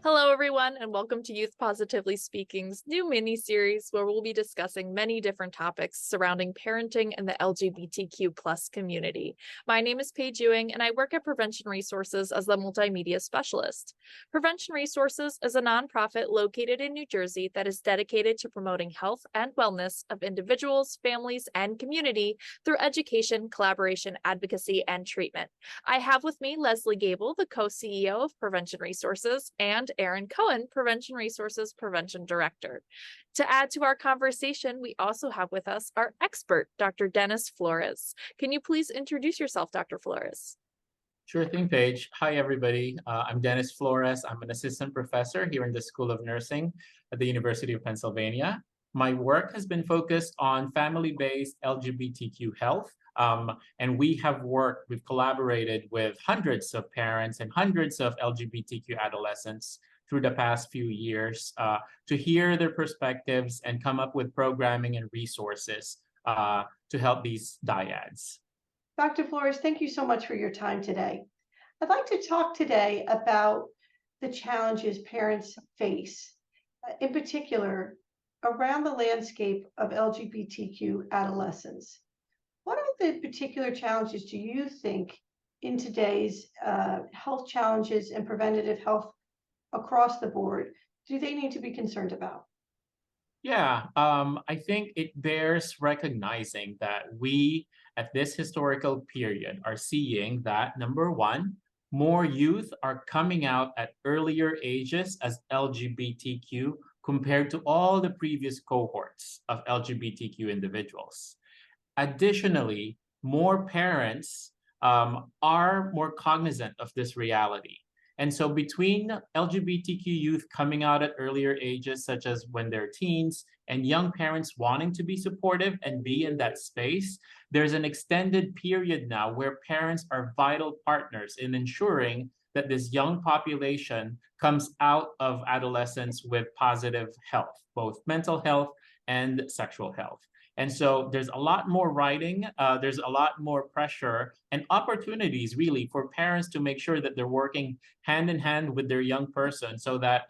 Hello, everyone, and welcome to Youth Positively Speaking's new mini-series where we'll be discussing many different topics surrounding parenting and the LGBTQ plus community. My name is Paige Ewing, and I work at Prevention Resources as the multimedia specialist. Prevention Resources is a nonprofit located in New Jersey that is dedicated to promoting health and wellness of individuals, families, and community through education, collaboration, advocacy, and treatment. I have with me Leslie Gable, the co-CEO of Prevention Resources, and Erin Cohen, Prevention Resources Prevention Director. To add to our conversation, we also have with us our expert, Dr. Dennis Flores. Can you please introduce yourself, Dr. Flores? Sure thing, Paige. Hi, everybody. I'm Dennis Flores. I'm an assistant professor here in the School of Nursing at the University of Pennsylvania. My work has been focused on family-based LGBTQ health, and we've collaborated with hundreds of parents and hundreds of LGBTQ adolescents through the past few years to hear their perspectives and come up with programming and resources to help these dyads. Dr. Flores, thank you so much for your time today. I'd like to talk today about the challenges parents face, in particular, around the landscape of LGBTQ adolescents. What are the particular challenges do you think in today's health challenges and preventative health across the board do they need to be concerned about? Yeah, I think it bears recognizing that we, at this historical period, are seeing that, number one, more youth are coming out at earlier ages as LGBTQ compared to all the previous cohorts of LGBTQ individuals. Additionally, more parents are more cognizant of this reality. And so between LGBTQ youth coming out at earlier ages, such as when they're teens, and young parents wanting to be supportive and be in that space, there's an extended period now where parents are vital partners in ensuring that this young population comes out of adolescence with positive health, both mental health and sexual health. And so there's a lot more writing, there's a lot more pressure and opportunities really for parents to make sure that they're working hand in hand with their young person so that,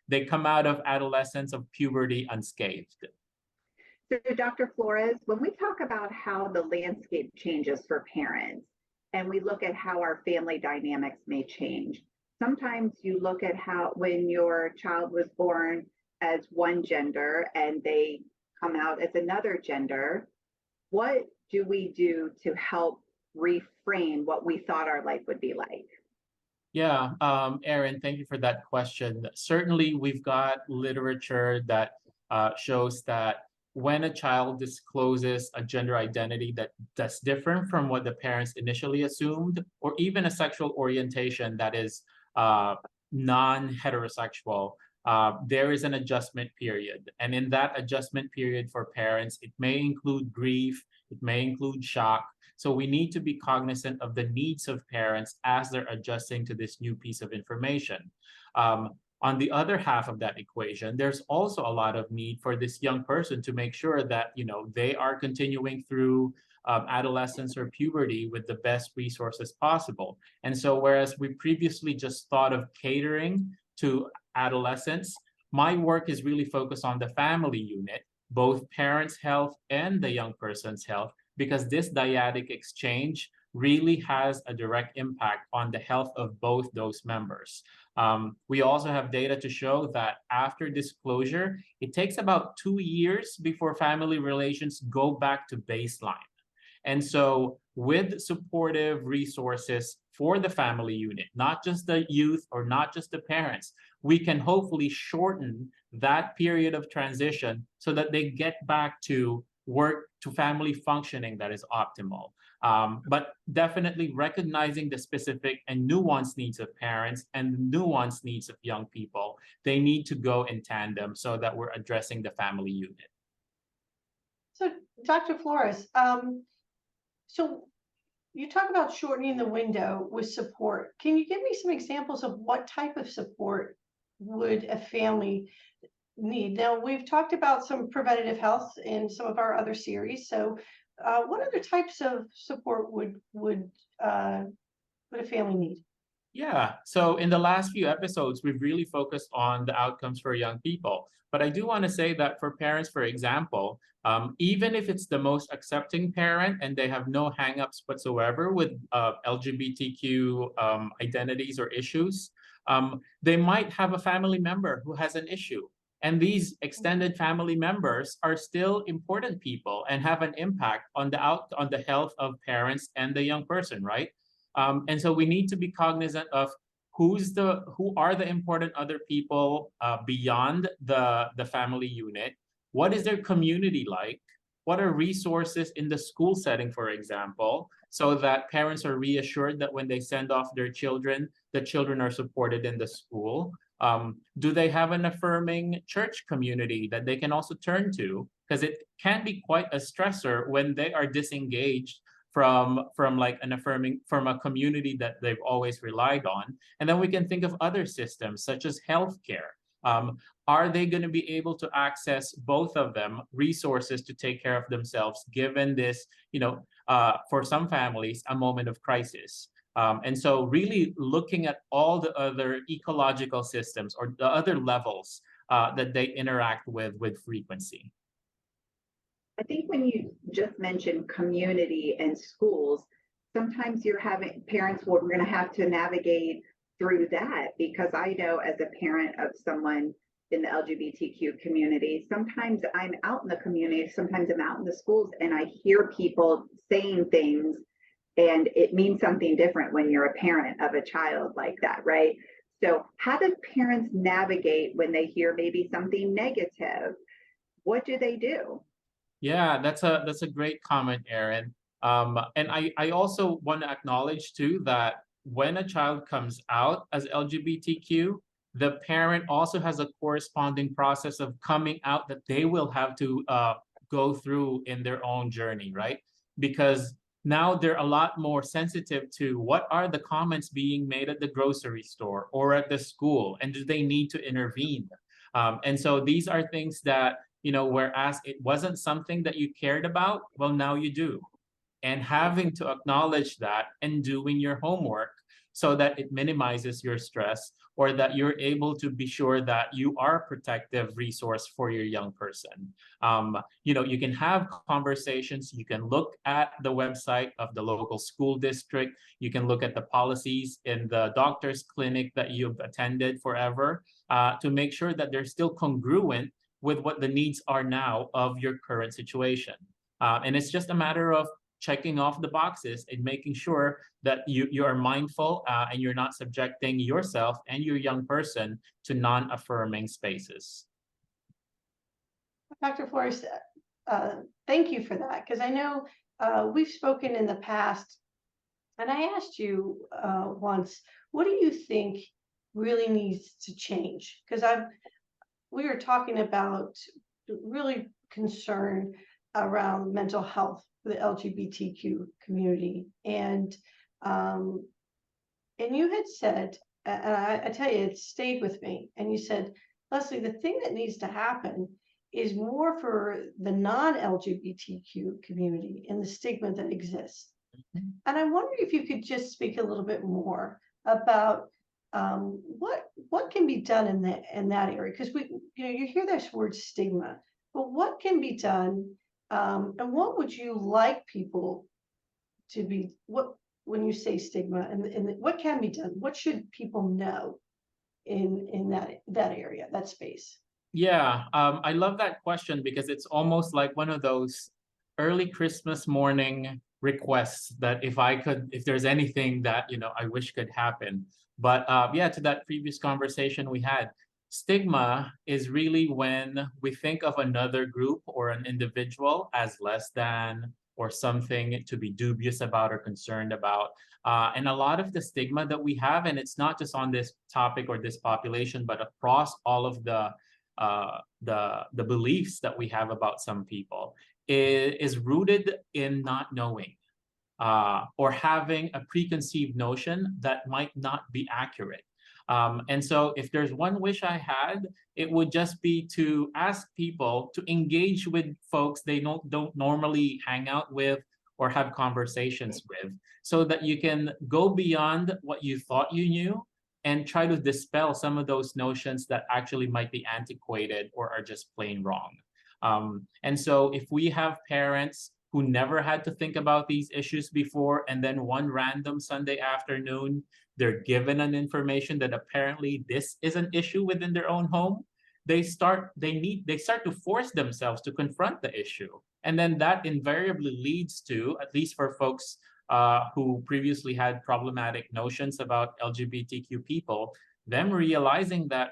they come out of adolescence, of puberty unscathed. So Dr. Flores, when we talk about how the landscape changes for parents and we look at how our family dynamics may change, sometimes you look at how when your child was born as one gender and they come out as another gender, what do we do to help reframe what we thought our life would be like? Yeah, Erin, thank you for that question. Certainly, we've got literature that shows that when a child discloses a gender identity that's different from what the parents initially assumed, or even a sexual orientation that is non-heterosexual, there is an adjustment period. And in that adjustment period for parents, it may include grief, it may include shock. So we need to be cognizant of the needs of parents as they're adjusting to this new piece of information. On the other half of that equation, there's also a lot of need for this young person to make sure that they are continuing through adolescence or puberty with the best resources possible. And so whereas we previously just thought of catering to adolescents, my work is really focused on the family unit, both parents' health and the young person's health, because this dyadic exchange really has a direct impact on the health of both those members. We also have data to show that after disclosure, it takes about 2 years before family relations go back to baseline. And so with supportive resources for the family unit, not just the youth or not just the parents, we can hopefully shorten that period of transition so that they get back to work to family functioning that is optimal. But definitely recognizing the specific and nuanced needs of parents and the nuanced needs of young people, they need to go in tandem so that we're addressing the family unit. So, Dr. Flores, so you talk about shortening the window with support. Can you give me some examples of what type of support would a family need? Now, we've talked about some preventative health in some of our other series. So what other typs of support would a family need? Yeah. So in the last few episodes, we've really focused on the outcomes for young people. But I do want to say that for parents, for example, even if it's the most accepting parent and they have no hangups whatsoever with LGBTQ identities or issues, they might have a family member who has an issue. And these extended family members are still important people and have an impact on the health of parents and the young person, right? And so we need to be cognizant of who are the important other people beyond the family unit. What is their community like? What are resources in the school setting, for example, so that parents are reassured that when they send off their children, the children are supported in the school? Do they have an affirming church community that they can also turn to? Because it can be quite a stressor when they are disengaged from like an affirming from a community that they've always relied on. And then we can think of other systems such as healthcare. Are they going to be able to access both of them resources to take care of themselves given this, for some families, a moment of crisis? And so really looking at all the other ecological systems or the other levels that they interact with frequency. I think when you just mentioned community and schools, sometimes you're having parents will going to have to navigate through that, because I know as a parent of someone in the LGBTQ community, sometimes I'm out in the community, sometimes I'm out in the schools, and I hear people saying things, and it means something different when you're a parent of a child like that, right? So how do parents navigate when they hear maybe something negative? What do they do? Yeah, that's a great comment, Erin. And I also want to acknowledge too that when a child comes out as LGBTQ, the parent also has a corresponding process of coming out that they will have to go through in their own journey, right? Because now they're a lot more sensitive to what are the comments being made at the grocery store or at the school, and do they need to intervene? And so these are things that, whereas it wasn't something that you cared about, well, now you do. And having to acknowledge that and doing your homework so that it minimizes your stress, or that you're able to be sure that you are a protective resource for your young person. You can have conversations, you can look at the website of the local school district, you can look at the policies in the doctor's clinic that you've attended forever, to make sure that they're still congruent with what the needs are now of your current situation. And it's just a matter of checking off the boxes and making sure that you are mindful, and you're not subjecting yourself and your young person to non-affirming spaces. Dr. Flores, thank you for that, because I know we've spoken in the past, and I asked you once, what do you think really needs to change? Because we were talking about really concern around mental health for the LGBTQ community, and you had said, and I tell you, it stayed with me, and you said, Leslie, the thing that needs to happen is more for the non-LGBTQ community and the stigma that exists. Mm-hmm. And I wonder if you could just speak a little bit more about what can be done in that area, because you hear this word stigma, but what can be done, and what would you like people to be, when you say stigma, and what can be done, what should people know in that area, that space? Yeah, I love that question because it's almost like one of those early Christmas morning requests that if there's anything that, I wish could happen. But yeah, to that previous conversation we had, stigma is really when we think of another group or an individual as less than, or something to be dubious about or concerned about. And a lot of the stigma that we have, and it's not just on this topic or this population, but across all of the beliefs that we have about some people, is rooted in not knowing, or having a preconceived notion that might not be accurate. And so if there's one wish I had, it would just be to ask people to engage with folks they don't normally hang out with or have conversations with, so that you can go beyond what you thought you knew and try to dispel some of those notions that actually might be antiquated or are just plain wrong. And so if we have parents who never had to think about these issues before, and then one random Sunday afternoon, they're given an information that apparently this is an issue within their own home, they start to force themselves to confront the issue. And then that invariably leads to, at least for folks who previously had problematic notions about LGBTQ people, them realizing that,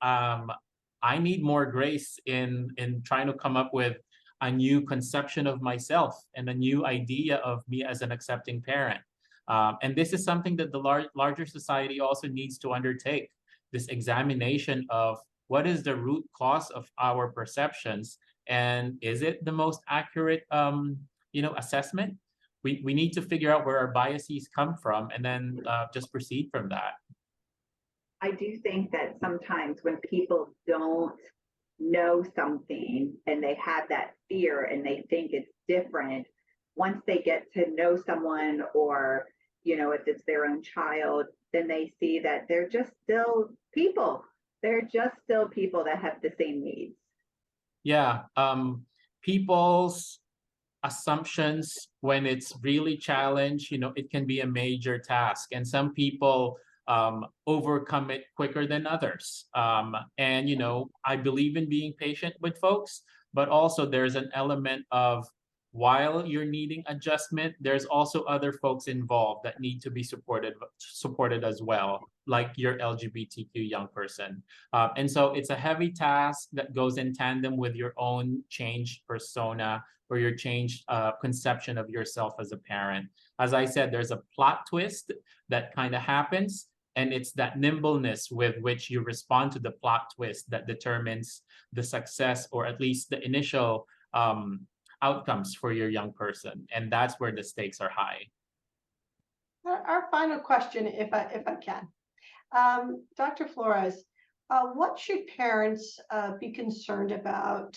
I need more grace in trying to come up with a new conception of myself and a new idea of me as an accepting parent. And this is something that the larger society also needs to undertake, this examination of what is the root cause of our perceptions, and is it the most accurate assessment? We need to figure out where our biases come from, and then just proceed from that. I do think that sometimes when people don't know something and they have that fear and they think it's different, once they get to know someone, or if it's their own child, then they see that they're just still people. They're just still people that have the same needs. Yeah. People's assumptions, when it's really challenged, it can be a major task. And some people overcome it quicker than others. And I believe in being patient with folks, but also there's an element of, while you're needing adjustment, there's also other folks involved that need to be supported as well, like your LGBTQ young person. And so it's a heavy task that goes in tandem with your own changed persona or your changed conception of yourself as a parent. As I said, there's a plot twist that kind of happens, and it's that nimbleness with which you respond to the plot twist that determines the success, or at least the initial outcomes for your young person. And that's where the stakes are high. Our final question, if I can. Dr. Flores, what should parents be concerned about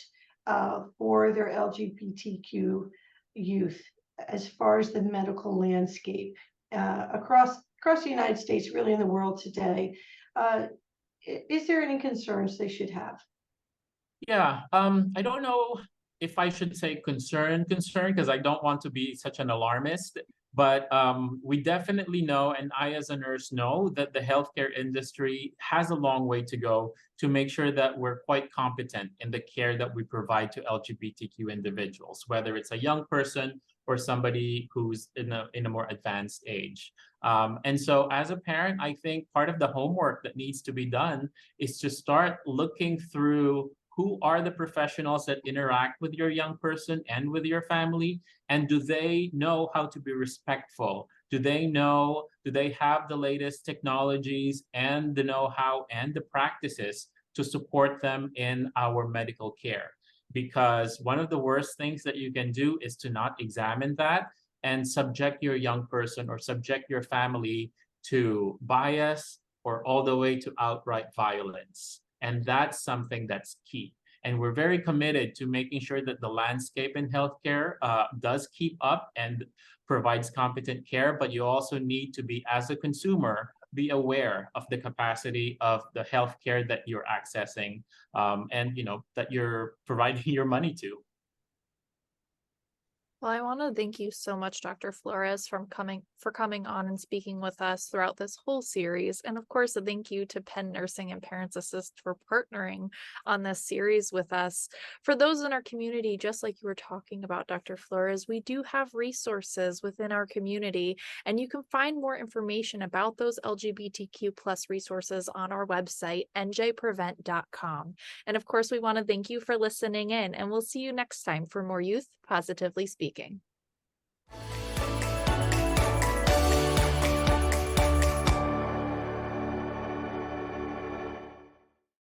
for their LGBTQ youth as far as the medical landscape across the United States, really in the world today? Is there any concerns they should have? Yeah, I don't know if I should say concern, because I don't want to be such an alarmist. But we definitely know, and I as a nurse know, that the healthcare industry has a long way to go to make sure that we're quite competent in the care that we provide to LGBTQ individuals, whether it's a young person or somebody who's in a more advanced age. And so as a parent, I think part of the homework that needs to be done is to start looking through who are the professionals that interact with your young person and with your family, and do they know how to be respectful? Do they have the latest technologies and the know-how and the practices to support them in our medical care? Because one of the worst things that you can do is to not examine that and subject your young person or subject your family to bias or all the way to outright violence. And that's something that's key. And we're very committed to making sure that the landscape in healthcare does keep up and provides competent care. But you also need to be, as a consumer, be aware of the capacity of the healthcare that you're accessing, and that you're providing your money to. Well, I want to thank you so much, Dr. Flores, for coming on and speaking with us throughout this whole series. And of course, a thank you to Penn Nursing and Parents Assist for partnering on this series with us. For those in our community, just like you were talking about, Dr. Flores, we do have resources within our community, and you can find more information about those LGBTQ plus resources on our website, njprevent.com. And of course, we want to thank you for listening in, and we'll see you next time for more Youth Positively Speaking.